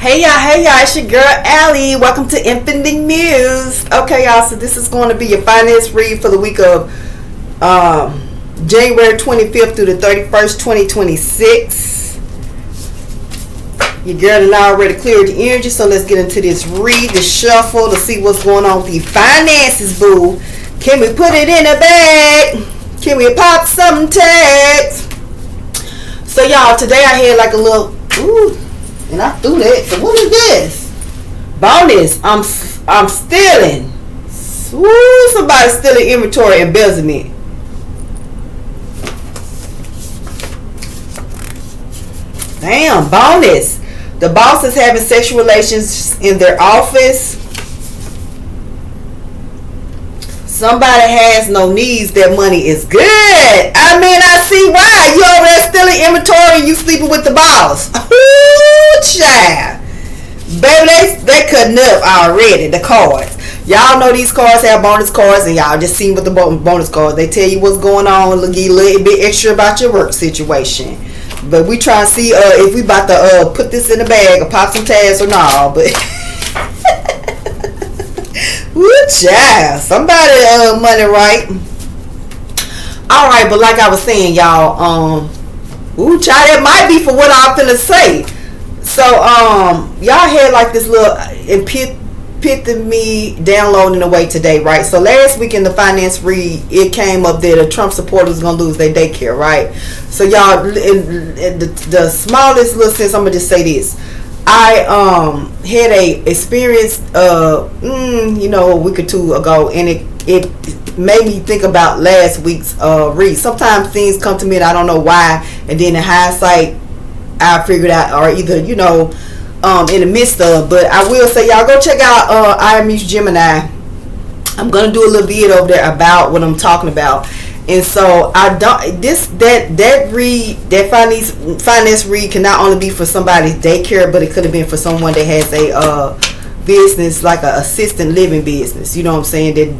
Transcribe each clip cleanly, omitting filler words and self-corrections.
Hey y'all, it's your girl Allie. Welcome to Infinity News. Okay, y'all, so this is going to be your finance read for the week of January 25th through the 31st, 2026. Your girl and I already cleared the energy, so let's get into this read, the shuffle, to see what's going on with the finances, boo. Can we put it in a bag? Can we pop some tags? So, y'all, today I had like a little, and I threw that. So what is this? Bonus. I'm stealing. Ooh, somebody stealing inventory, embezzlement. Damn, bonus. The boss is having sexual relations in their office. Somebody has no needs. That money is good. I mean, I see why. You over there stealing inventory and you sleeping with the boss. Ooh, child. Baby, they cutting up already, the cards. Y'all know these cards have bonus cards, and y'all just seen with the bonus cards. They tell you what's going on, give you a little bit extra about your work situation. But we try to see if we about to put this in the bag or pop some tags or not. But woo, child, somebody money right. All right, but like I was saying, y'all, child, that might be for what I'm finna say. So, y'all had like this little epitome downloading away today, right? So last week in the finance read, it came up that the Trump supporters gonna lose their daycare, right? So y'all, in the smallest little sense, I'm gonna just say this. I had a experience a week or two ago, and it made me think about last week's read. Sometimes things come to me and I don't know why, and then in hindsight I figured out, or either in the midst of. But I will say, y'all go check out IMU's Gemini. I'm gonna do a little bit over there about what I'm talking about. And so that read, that finance read can not only be for somebody's daycare, but it could have been for someone that has a business, like a assistant living business. You know what I'm saying? That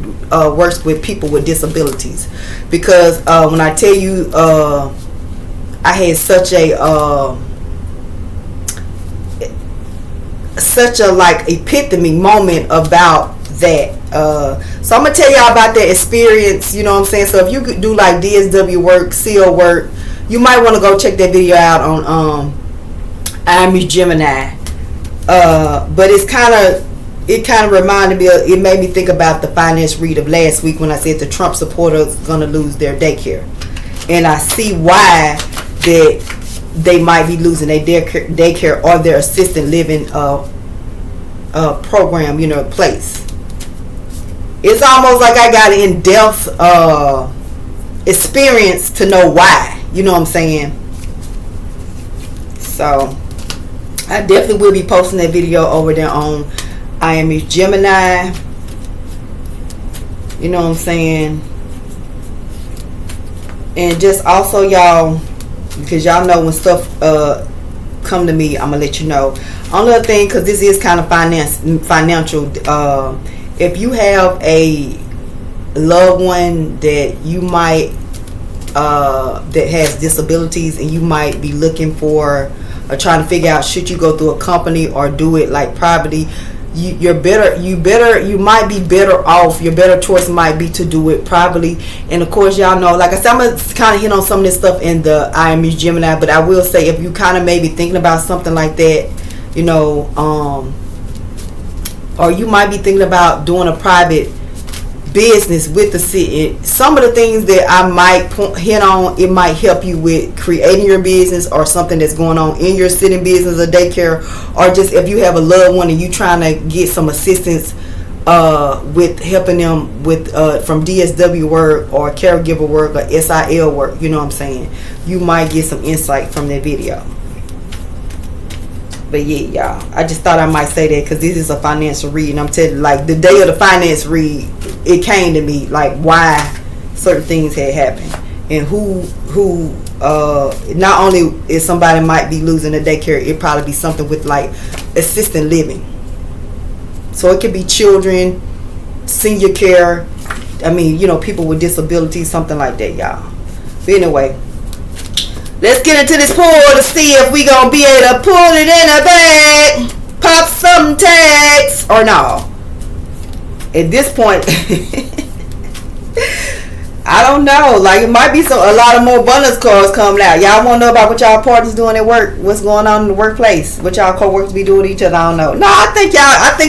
works with people with disabilities. Because when I tell you, I had such a like epitome moment about that. So I'm gonna tell y'all about that experience. You know what I'm saying? So if you could do like DSW work, seal work, you might want to go check that video out on IMU Gemini. But it kind of reminded me. It made me think about the finance read of last week when I said the Trump supporters gonna lose their daycare, and I see why that they might be losing their daycare or their assistant living program, place. It's almost like I got an in-depth experience to know why. You know what I'm saying? So I definitely will be posting that video over there on IMU Gemini. You know what I'm saying? And just also, y'all, because y'all know when stuff come to me, I'm gonna let you know. Another thing, because this is kind of financial. If you have a loved one that you might that has disabilities, and you might be looking for or trying to figure out, should you go through a company or do it like privately, you might be better off. Your better choice might be to do it privately. And of course, y'all know, like I said, I'm gonna kind of hit on some of this stuff in the IMU Gemini, but I will say, if you kind of maybe thinking about something like that, or you might be thinking about doing a private business with the city, some of the things that I might hit on, it might help you with creating your business or something that's going on in your sitting business or daycare, or just if you have a loved one and you trying to get some assistance with helping them with from DSW work or caregiver work or SIL work. You know what I'm saying? You might get some insight from that video. But yeah, y'all, I just thought I might say that because this is a financial read, and I'm telling you, like, the day of the finance read, it came to me like why certain things had happened, and who not only is somebody might be losing a daycare, it probably be something with like assisted living. So it could be children, senior care. I mean, people with disabilities, something like that, y'all. But anyway, let's get into this pool to see if we gonna be able to pull it in a bag. or no? At this point, I don't know. Like, it might be a lot of more bonus cards coming out. Y'all want to know about what y'all partners doing at work? What's going on in the workplace? What y'all co-workers be doing to each other? I don't know. No, I think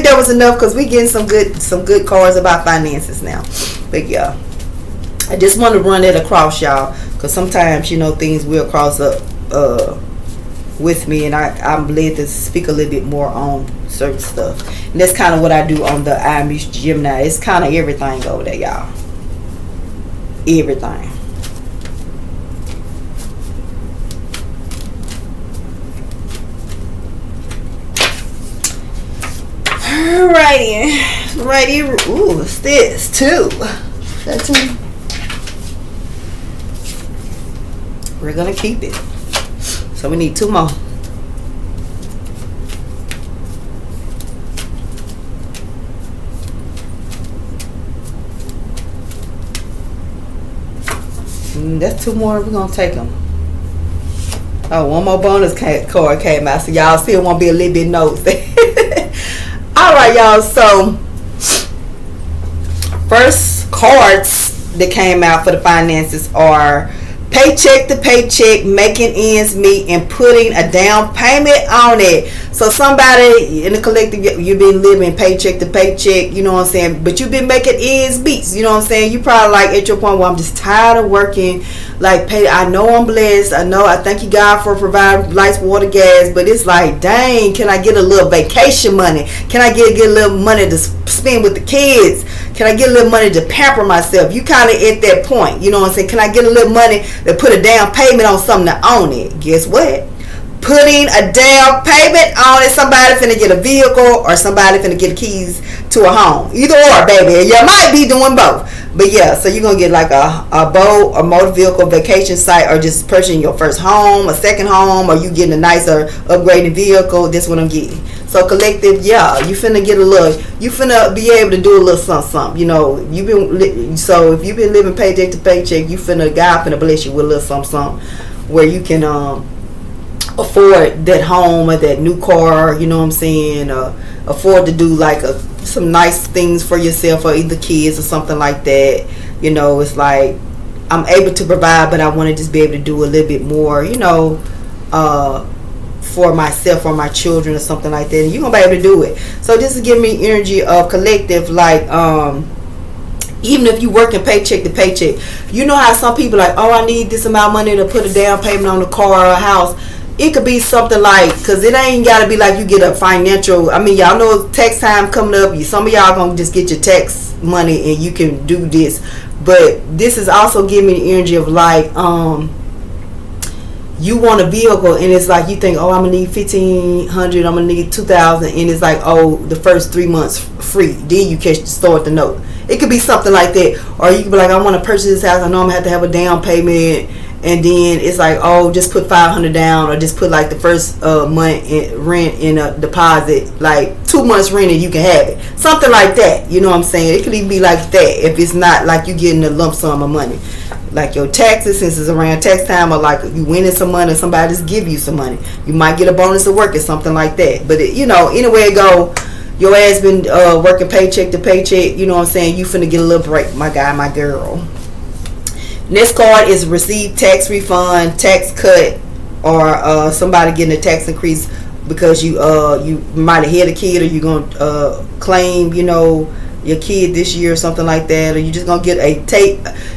that was enough, because we getting some good cards about finances now. But yeah, I just want to run it across y'all, because sometimes, things will cross up with me, and I'm led to speak a little bit more on certain stuff. And that's kind of what I do on the IMU Gemini. It's kind of everything over there, y'all. Everything. Alrighty. Ooh, what's this? 2. That's 2. We're gonna keep it. So we need 2 more. That's 2 more. We're gonna take them. Oh, 1 more bonus card came out, so y'all still want to be a little bit nosy. All right, y'all. So first cards that came out for the finances are paycheck to paycheck, making ends meet, and putting a down payment on it. So somebody in the collective, you've been living paycheck to paycheck, you know what I'm saying, but you've been making ends meet, you know what I'm saying. You probably like at your point where I'm just tired of working, like I know I'm blessed, I thank you God for providing lights, water, gas, but it's like, dang, can I get a little vacation money? Can I get a little money to spend with the kids? Can I get a little money to pamper myself? You kind of at that point, you know what I'm saying. Can I get a little money to put a down payment on something to own it? Guess what? Putting a down payment on it. Somebody finna get a vehicle, or somebody finna get the keys to a home. Either or, baby. You might be doing both. But yeah, so you're gonna get like a boat, a motor vehicle, vacation site, or just purchasing your first home, a second home, or you getting a nicer upgraded vehicle. That's what I'm getting. So collective, yeah, you finna get a little, you finna be able to do a little something. You know, so if you've been living paycheck to paycheck, God finna bless you with a little something where you can afford that home or that new car, you know what I'm saying, afford to do like some nice things for yourself or either kids or something like that. You know, it's like I'm able to provide, but I want to just be able to do a little bit more, you know, for myself or my children or something like that, and you're gonna be able to do it. So this is giving me energy of collective, like even if you working paycheck to paycheck, you know how some people like, oh, I need this amount of money to put a down payment on a car or a house. It could be something like, because it ain't got to be like you get a financial, I mean, y'all know tax time coming up. Some of y'all going to just get your tax money and you can do this. But this is also giving me the energy of like, you want a vehicle and it's like you think, oh, I'm going to need $1,500, I'm going to need $2,000. And it's like, oh, the first 3 months free. Then you catch the start the note. It could be something like that. Or you could be like, I want to purchase this house. I know I'm going to have a down payment. And then it's like, oh, just put $500 down, or just put like the first month in rent in a deposit, like 2 months rent, and you can have it. Something like that. You know what I'm saying? It could even be like that if it's not like you getting a lump sum of money. Like your taxes, since it's around tax time, or like you winning some money, somebody just give you some money. You might get a bonus to work or something like that. But it, you know, anywhere it go, your ass been working paycheck to paycheck. You know what I'm saying? You finna get a little break, my guy, my girl. Next card is receive tax refund, tax cut, or somebody getting a tax increase because you might have had a kid, or you gonna claim, you know, your kid this year or something like that, or you just gonna get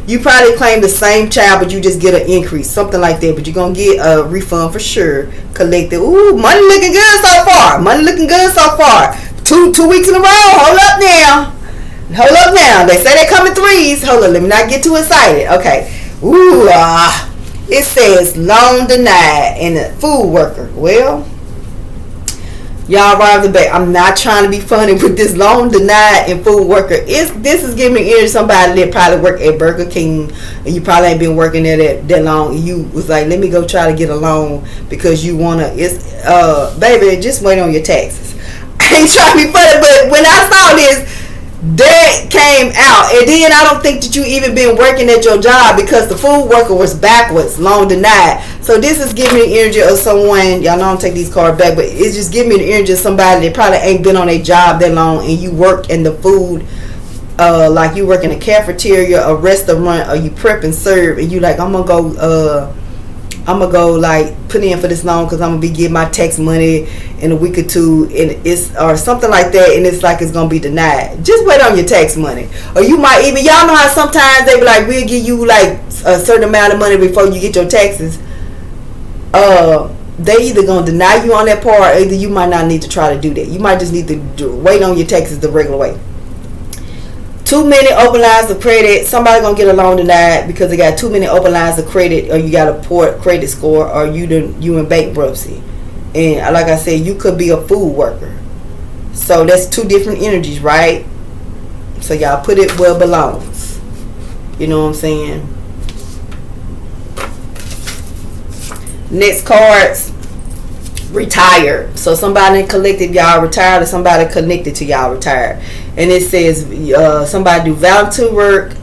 you probably claim the same child, but you just get an increase, something like that. But you're gonna get a refund for sure. Collected. Ooh, money looking good so far. Money looking good so far. Two weeks in a row. Hold up now. They say they come in threes. Hold up, let me not get too excited. Okay. Ooh, it says loan denied and a food worker. Well, y'all right off the bat, I'm not trying to be funny with this loan denied and food worker. This is giving me ear to somebody that probably work at Burger King, and you probably ain't been working there that long. And you was like, let me go try to get a loan because you wanna. Baby, just wait on your taxes. I ain't trying to be funny, but when I saw this, that came out, and then I don't think that you even been working at your job, because the food worker was backwards, loan denied. So this is giving me the energy of someone, y'all know I don't take these cards back, but it's just giving me the energy of somebody that probably ain't been on their job that long, and you work in the food, like you work in a cafeteria, a restaurant, or you prep and serve, and you like, I'm gonna go like put in for this loan because I'm gonna be getting my tax money in a week or two, and it's or something like that, and it's like it's gonna be denied. Just wait on your tax money, or you might even, y'all know how sometimes they be like, we'll give you like a certain amount of money before you get your taxes. They either gonna deny you on that part, or either you might not need to try to do that. You might just need to wait on your taxes the regular way. Too many open lines of credit. Somebody gonna get a loan denied because they got too many open lines of credit, or you got a poor credit score, or you in bankruptcy. And like I said, you could be a food worker. So that's two different energies, right? So y'all put it where it belongs. You know what I'm saying? Next cards, retired. So somebody collected y'all retired, or somebody connected to y'all retired. And it says somebody do volunteer work,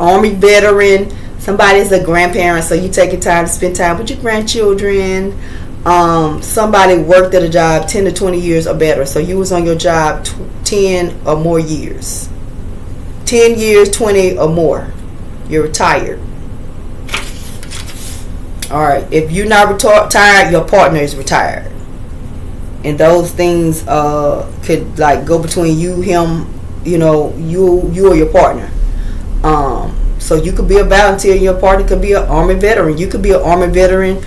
Army veteran, somebody's a grandparent, so you taking time to spend time with your grandchildren. Somebody worked at a job 10 to 20 years or better, so you was on your job 10 or more years. 10 years, 20 or more. You're retired. Alright, if you're not retired, your partner is retired. And those things could like go between you, him, you know, you or your partner. So you could be a volunteer, your partner could be an Army veteran. You could be an Army veteran.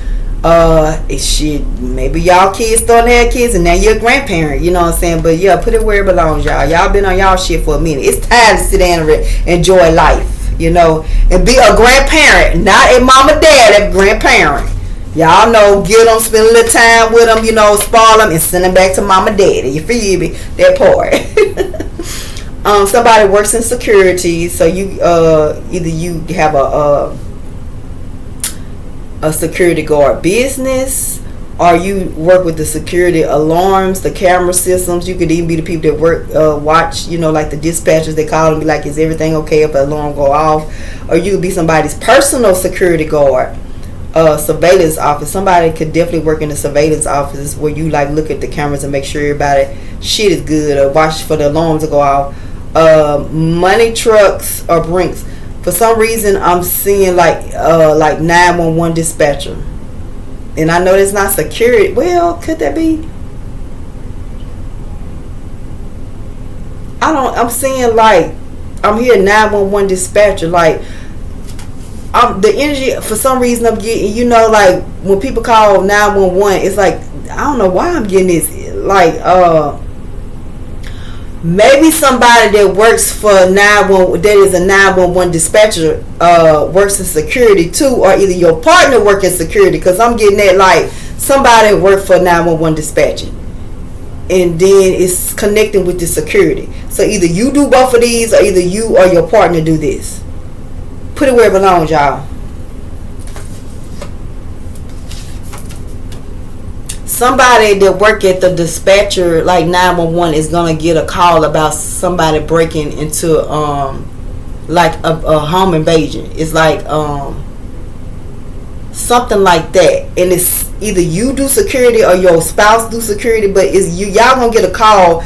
Shit, maybe y'all kids starting to have kids and now you're a grandparent, you know what I'm saying? But yeah, put it where it belongs, y'all. Y'all been on y'all shit for a minute. It's time to sit down and enjoy life. You know, and be a grandparent, not a mama dad, a grandparent. Y'all know, get them, spend a little time with them, you know, spoil them, and send them back to mama daddy. You feel me? That part. Somebody works in security, so you either you have a security guard business, or you work with the security alarms, the camera systems. You could even be the people that work, watch, you know, like the dispatchers. They call and be like, is everything okay if an alarm go off? Or you could be somebody's personal security guard, surveillance office. Somebody could definitely work in the surveillance office where you like look at the cameras and make sure everybody shit is good, or watch for the alarms to go off. Money trucks or brinks. For some reason, I'm seeing like 911 dispatcher. And I know it's not security. Well, could that be? I'm seeing like, I'm hearing 911 dispatcher. Like, the energy, for some reason I'm getting, you know, like when people call 911, it's like, I don't know why I'm getting this. Like, maybe somebody that works for 911, that is a 911 dispatcher, works in security too, or either your partner work in security, because I'm getting that like somebody work for 911 dispatching, and then it's connecting with the security. So either you do both of these, or either you or your partner do this. Put it where it belongs, y'all. Somebody that work at the dispatcher, like 911, is gonna get a call about somebody breaking into like a home invasion. It's like something like that, and it's either you do security or your spouse do security, but it's y'all gonna get a call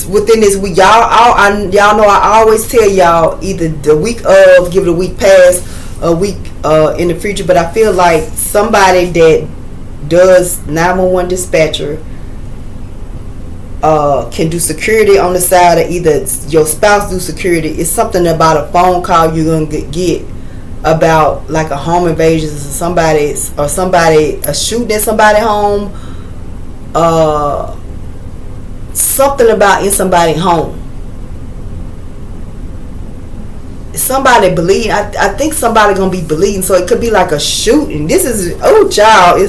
within this week. Y'all know I always tell y'all either the week of, give it a week past, a week in the future, but I feel like somebody that does 911 dispatcher can do security on the side, or either your spouse do security. It's something about a phone call you're gonna get about like a home invasion, or somebody shooting at somebody's home, something about in somebody's home. Somebody bleeding. I think somebody gonna be bleeding, so it could be like a shooting. This is, oh child,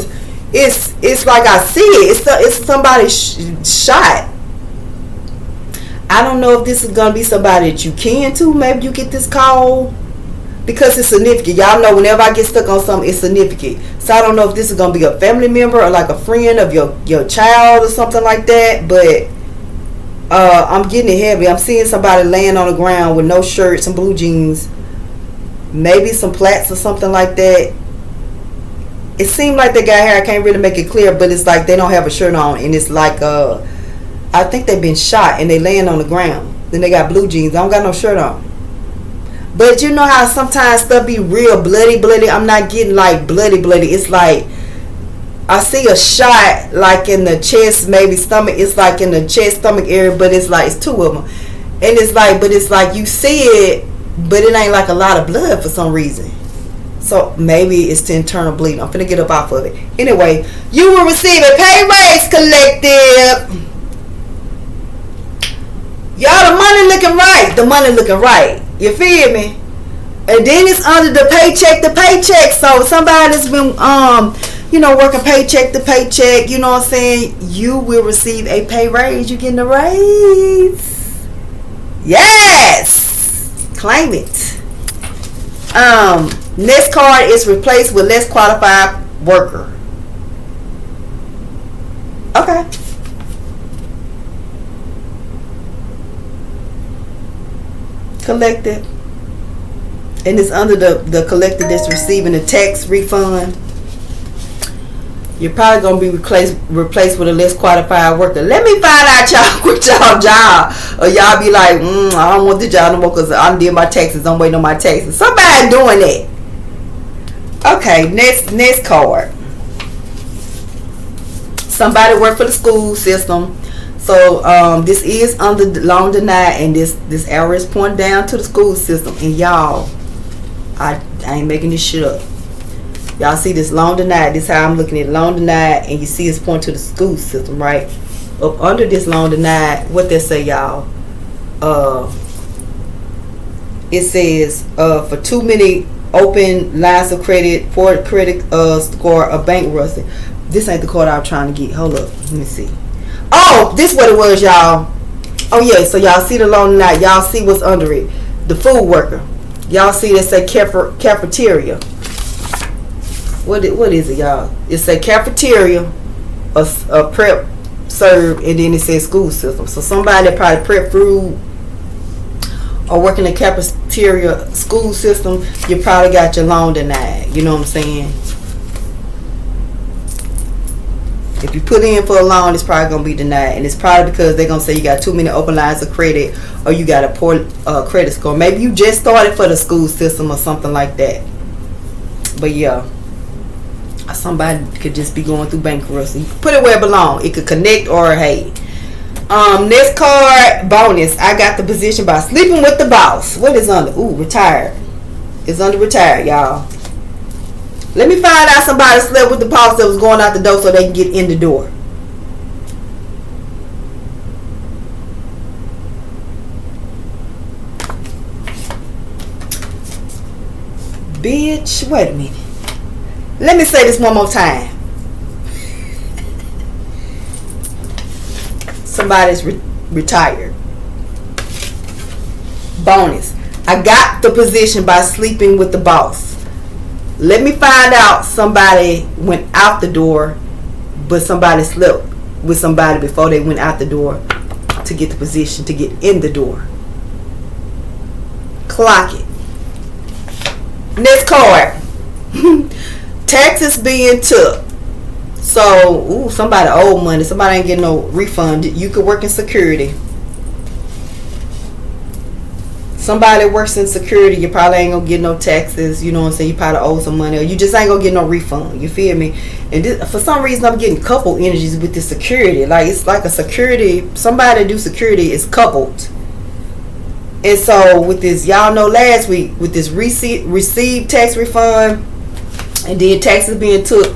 it's like I see it. It's somebody shot. I don't know if this is gonna be somebody that you can to. Maybe you get this call because it's significant. Y'all know whenever I get stuck on something, it's significant. So I don't know if this is gonna be a family member or like a friend of your child or something like that. But I'm getting it heavy. I'm seeing somebody laying on the ground with no shirt, some blue jeans, maybe some plaits or something like that. it seemed like they got hair. I can't really make it clear, but it's like they don't have a shirt on, and it's like I think they've been shot and they laying on the ground. Then they got blue jeans. I don't got no shirt on. But you know how sometimes stuff be real bloody. I'm not getting like bloody. It's like I see a shot like in the chest, maybe stomach. It's like in the chest, stomach area, but it's like it's two of them, and it's like you see it, but it ain't like a lot of blood for some reason. So maybe it's the internal bleeding. I'm finna get up off of it. Anyway, you will receive a pay raise, collective. Y'all, the money looking right. The money looking right. You feel me? And then it's under the paycheck to paycheck. So somebody that's been working paycheck to paycheck, you know what I'm saying? You will receive a pay raise. You getting a raise. Yes. Claim it. Next card is replaced with less qualified worker. Okay. Collected. And it's under the collector that's receiving a tax refund. You're probably going to be replaced with a less qualified worker. Let me find out y'all with y'all job. Or y'all be like, I don't want the job no more because I did my taxes. I'm waiting on my taxes. Somebody doing that. Okay, next card. Somebody work for the school system. So this is under the loan denied, and this arrow is pointing down to the school system. And y'all, I ain't making this shit up. Y'all see this loan denied. This is how I'm looking at loan denied, and you see it's pointing to the school system, right? Up under this loan denied, what they say, y'all? It says for too many open lines of credit, for credit score, a bankruptcy. This ain't the card I'm trying to get. Hold up, let me see. Oh, this what it was, y'all. Oh yeah, so y'all see the loan denied. Y'all see what's under it. The food worker. Y'all see that say cafeteria. What is it, y'all? It say cafeteria, a prep serve, and then it says school system. So somebody that probably prep food or work in the cafeteria school system, you probably got your loan denied. You know what I'm saying? If you put in for a loan, it's probably going to be denied. And it's probably because they're going to say you got too many open lines of credit or you got a poor credit score. Maybe you just started for the school system or something like that. But yeah, somebody could just be going through bankruptcy. Put it where it belongs. It could connect or hate. Next card, bonus. I got the position by sleeping with the boss. What is under? Ooh, retired. It's under retired, y'all. Let me find out somebody slept with the boss that was going out the door so they can get in the door. Bitch, wait a minute. Let me say this one more time. Somebody's retired. Bonus. I got the position by sleeping with the boss. Let me find out somebody went out the door, but somebody slept with somebody before they went out the door to get the position to get in the door. Clock it. Next card. Taxes being took. So, somebody owed money. Somebody ain't getting no refund. You could work in security. Somebody works in security, you probably ain't gonna get no taxes. You know what I'm saying? You probably owe some money, or you just ain't gonna get no refund. You feel me? And this, for some reason, I'm getting couple energies with the security. Like it's like a security. Somebody do security is coupled. And so with this, y'all know last week with this received tax refund, and then taxes being took.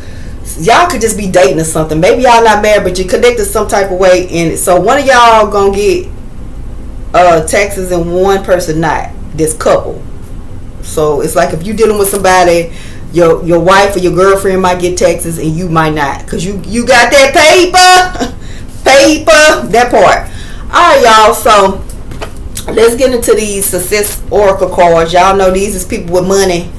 Y'all could just be dating or something. Maybe y'all not married, but you connected some type of way. And so one of y'all gonna get taxes and one person not. This couple. So it's like if you dealing with somebody, your wife or your girlfriend might get taxes and you might not, because you got that paper, that part. Alright, y'all, so let's get into these success oracle cards. Y'all know these is people with money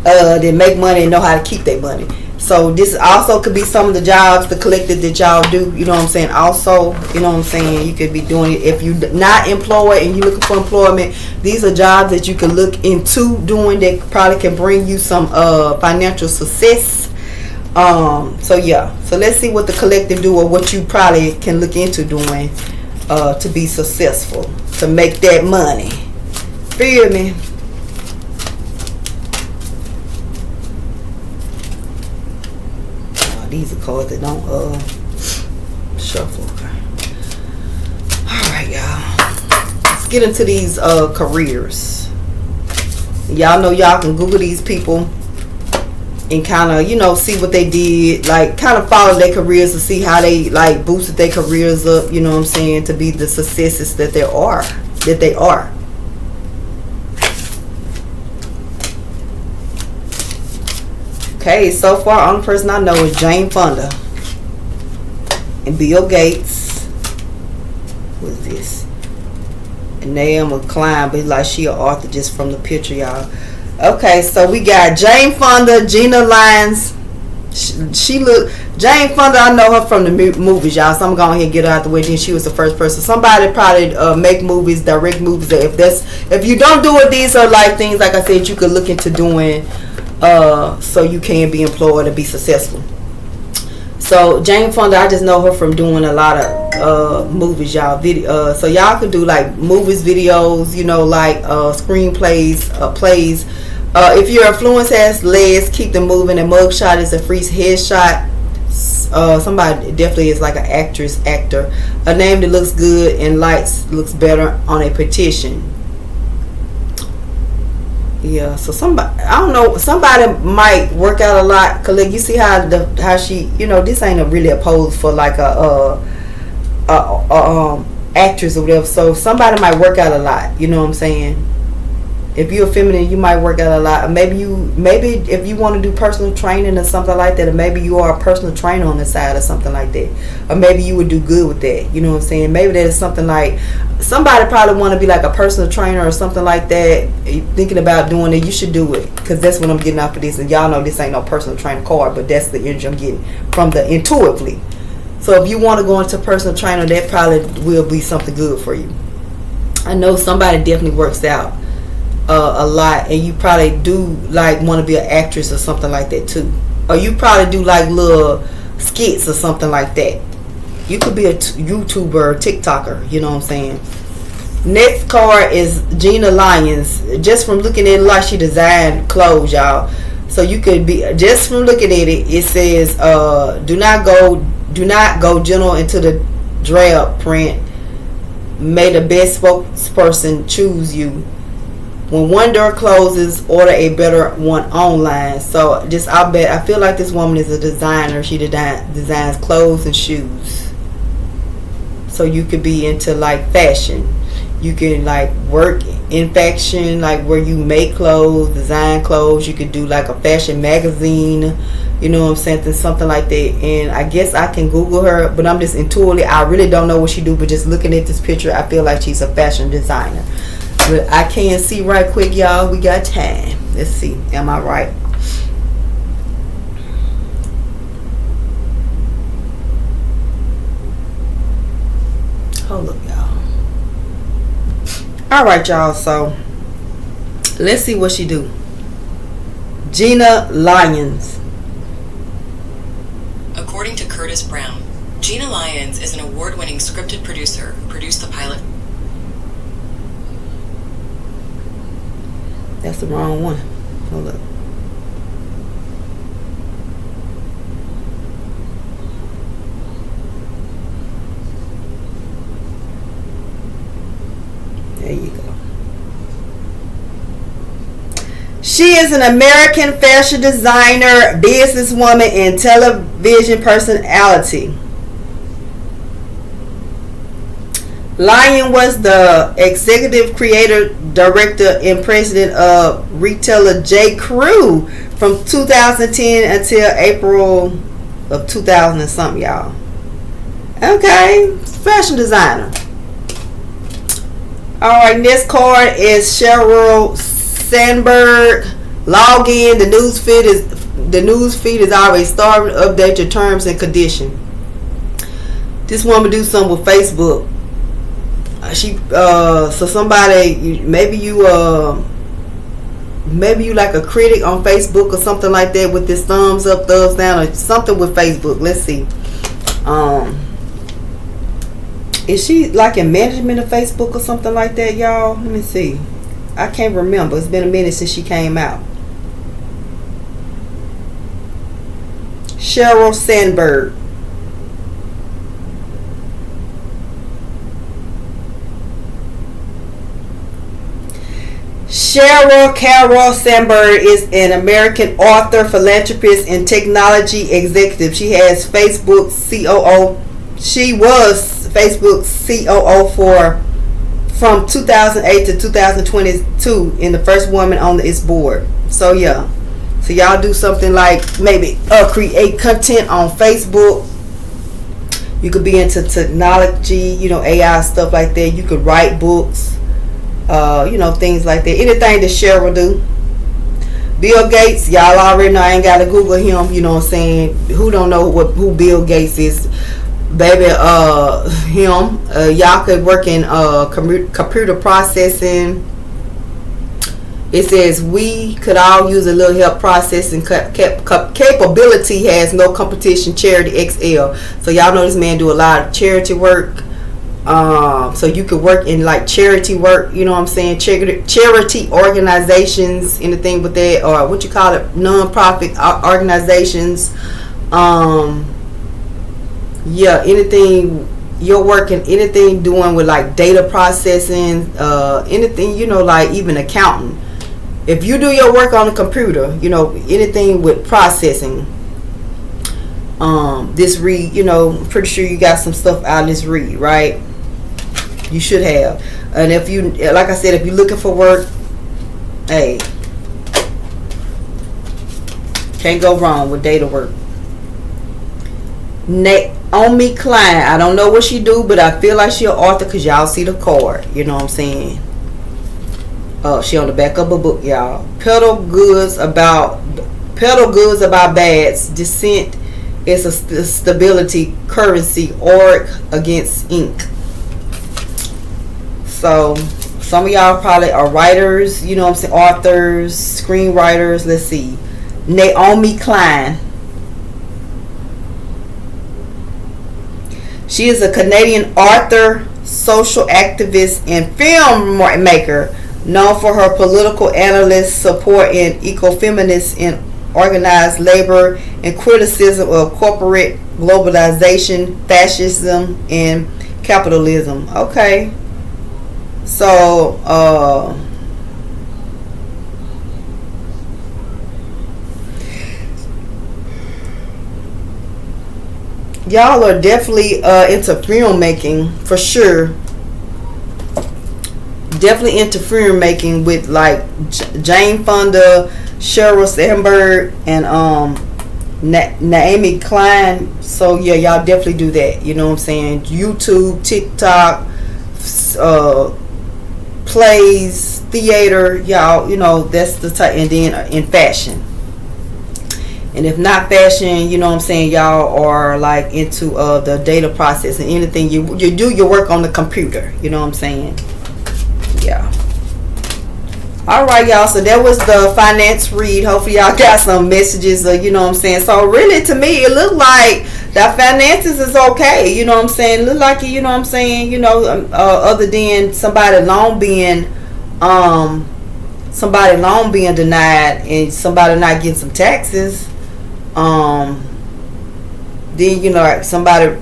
that make money and know how to keep their money. So this also could be some of the jobs, the collective that y'all do. You know what I'm saying? Also, you know what I'm saying? You could be doing it. If you're not employed and you're looking for employment, these are jobs that you can look into doing that probably can bring you some financial success. So yeah. So let's see what the collective do, or what you probably can look into doing to be successful, to make that money. Feel me? These are cards that don't shuffle. Alright, y'all. Let's get into these careers. Y'all know y'all can Google these people and kind of, you know, see what they did, like kind of follow their careers to see how they like boosted their careers up, you know what I'm saying, to be the successes that they are. Okay, so far only person I know is Jane Fonda and Bill Gates. What is this? And Naomi Klein, but like she an author just from the picture, y'all. Okay, so we got Jane Fonda, Gina Lyons. She look, Jane Fonda, I know her from the movies, y'all. So I'm going ahead and get her out the way. Then she was the first person. Somebody probably make movies, direct movies. If you don't do it, these are like things like I said you could look into doing, so you can be employed and be successful. So Jane Fonda, I just know her from doing a lot of movies, y'all. So y'all could do like movies, videos, you know, like screenplays, plays. If your influence has legs, keep them moving. A mugshot is a free headshot. Somebody definitely is like an actor. A name that looks good and looks better on a petition. Yeah, so somebody, I don't know, somebody might work out a lot. Cause like you see how she, you know, this ain't really a pose for like a actress or whatever. So somebody might work out a lot. You know what I'm saying? If you're feminine, you might work out a lot. Maybe if you want to do personal training or something like that, or maybe you are a personal trainer on the side or something like that, or maybe you would do good with that. You know what I'm saying? Maybe that is something like somebody probably want to be like a personal trainer or something like that. Thinking about doing it, you should do it, because that's what I'm getting out for this. And y'all know this ain't no personal trainer card, but that's the energy I'm getting from the intuitively. So if you want to go into personal trainer, that probably will be something good for you. I know somebody definitely works out a lot, and you probably do like want to be an actress or something like that too, or you probably do like little skits or something like that. You could be a YouTuber or TikToker, you know what I'm saying. Next card is Gina Lyons. Just from looking at it, like she designed clothes, y'all. So you could be, just from looking at it, it says do not go general into the drab print. May the best spokesperson choose you. When one door closes, order a better one online. So I feel like this woman is a designer. She designs clothes and shoes. So you could be into like fashion. You can like work in fashion, like where you make clothes, design clothes. You could do like a fashion magazine, you know what I'm saying, something like that. And I guess I can Google her, but I'm just intuitively, I really don't know what she do, but just looking at this picture, I feel like she's a fashion designer. But I can't see right quick, y'all. We got time. Let's see. Am I right? Hold up, y'all. Alright, y'all. So, let's see what she do. Gina Lyons. According to Curtis Brown, Gina Lyons is an award-winning scripted producer who produced the pilot. That's the wrong one. Hold up. There you go. She is an American fashion designer, businesswoman, and television personality. Lyon was the executive creator, director, and president of retailer J. Crew from 2010 until April of 2000 and something, y'all. Okay, fashion designer. Alright, next card is Sheryl Sandberg. Log in. The news feed is always starting to update your terms and conditions. This woman do something with Facebook. So somebody, maybe you maybe you like a critic on Facebook or something like that with this thumbs up, thumbs down, or something with Facebook. Let's see. Is she like in management of Facebook or something like that, y'all? Let me see. I can't remember. It's been a minute since she came out. Sheryl Sandberg. Sheryl Carol Sandberg is an American author, philanthropist, and technology executive. She has Facebook COO. She was Facebook COO from 2008 to 2022, and the first woman on its board. So yeah, so y'all do something like maybe create content on Facebook. You could be into technology, AI stuff like that. You could write books. Things like that. Anything that Cheryl do. Bill Gates, y'all already know. I ain't gotta Google him. You know what I'm saying? Who don't know who Bill Gates is? Baby, him. Y'all could work in computer processing. It says we could all use a little help processing. Capability has no competition. Charity XL. So y'all know this man do a lot of charity work. So you could work in like charity work, you know what I'm saying, charity organizations, anything with that, or what you call it, non-profit organizations. Anything you're working, anything doing with like data processing, anything, like even accounting. If you do your work on the computer, anything with processing. This read, pretty sure you got some stuff out of this read, right? You should have. And if you, like I said, if you're looking for work, hey, can't go wrong with data work. Naomi Klein, I don't know what she do, but I feel like she an author because y'all see the card. You know what I'm saying? She on the back of a book, y'all. Peddle goods about bads. Dissent is a stability currency. Org against ink. So some of y'all probably are writers, authors, screenwriters. Let's see. Naomi Klein. She is a Canadian author, social activist, and filmmaker, known for her political analyst support in ecofeminists and organized labor and criticism of corporate globalization, fascism, and capitalism. Okay. So, y'all are definitely into filmmaking for sure. Definitely into filmmaking with like Jane Fonda, Sheryl Sandberg, and Naomi Klein. So yeah, y'all definitely do that. You know what I'm saying? YouTube, TikTok, plays, theater, y'all, that's the type. And then in fashion, and if not fashion, you know what I'm saying, y'all are like into the data processing, anything you do your work on the computer, you know what I'm saying. Yeah. All right, y'all, so that was the finance read. Hopefully y'all got some messages, you know what I'm saying. So really, to me, it looked like the finances is okay, you know what I'm saying. Look like, you know what I'm saying, other than somebody loan being denied and somebody not getting some taxes, then like somebody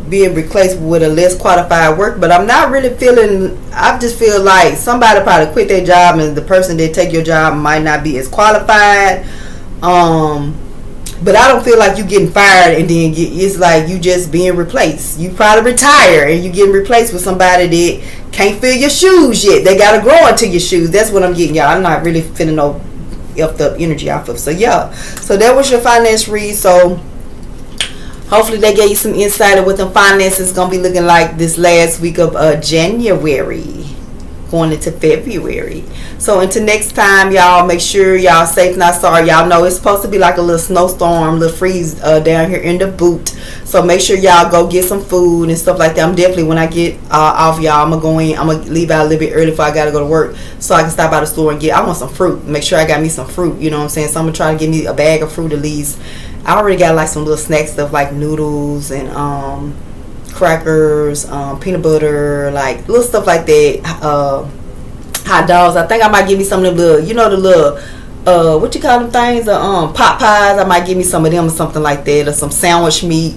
being replaced with a less qualified work. But I'm not really feeling, I just feel like somebody probably quit their job and the person that take your job might not be as qualified. But I don't feel like you getting fired and then it's like you just being replaced. You probably retire and you getting replaced with somebody that can't fill your shoes yet. They gotta grow into your shoes. That's what I'm getting, y'all. I'm not really feeling no effed up energy off of. So yeah, so that was your finance read. So hopefully they gave you some insight of what the finances gonna be looking like this last week of January, going into February. So until next time, y'all, make sure y'all safe, not sorry. Y'all know it's supposed to be like a little snowstorm, little freeze down here in the boot. So make sure y'all go get some food and stuff like that. I'm definitely, when I get off, y'all, I'm gonna leave out a little bit early before I gotta go to work, so I can stop by the store and I want some fruit. Make sure I got me some fruit, you know what I'm saying? So I'm gonna try to get me a bag of fruit at least. I already got like some little snack stuff like noodles and crackers, peanut butter, like little stuff like that. Hot dogs. I think I might give me some of the little, the little what you call them things, pot pies. I might give me some of them or something like that, or some sandwich meat,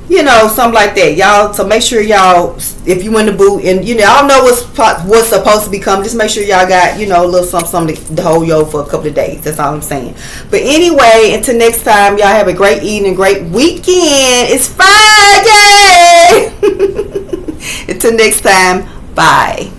something like that, y'all. So make sure y'all, if you in the boot and I don't know what's supposed to be coming, just make sure y'all got a little something to hold you for a couple of days. That's all I'm saying. But anyway, until next time, y'all have a great evening, great weekend. It's Friday. Until next time, bye.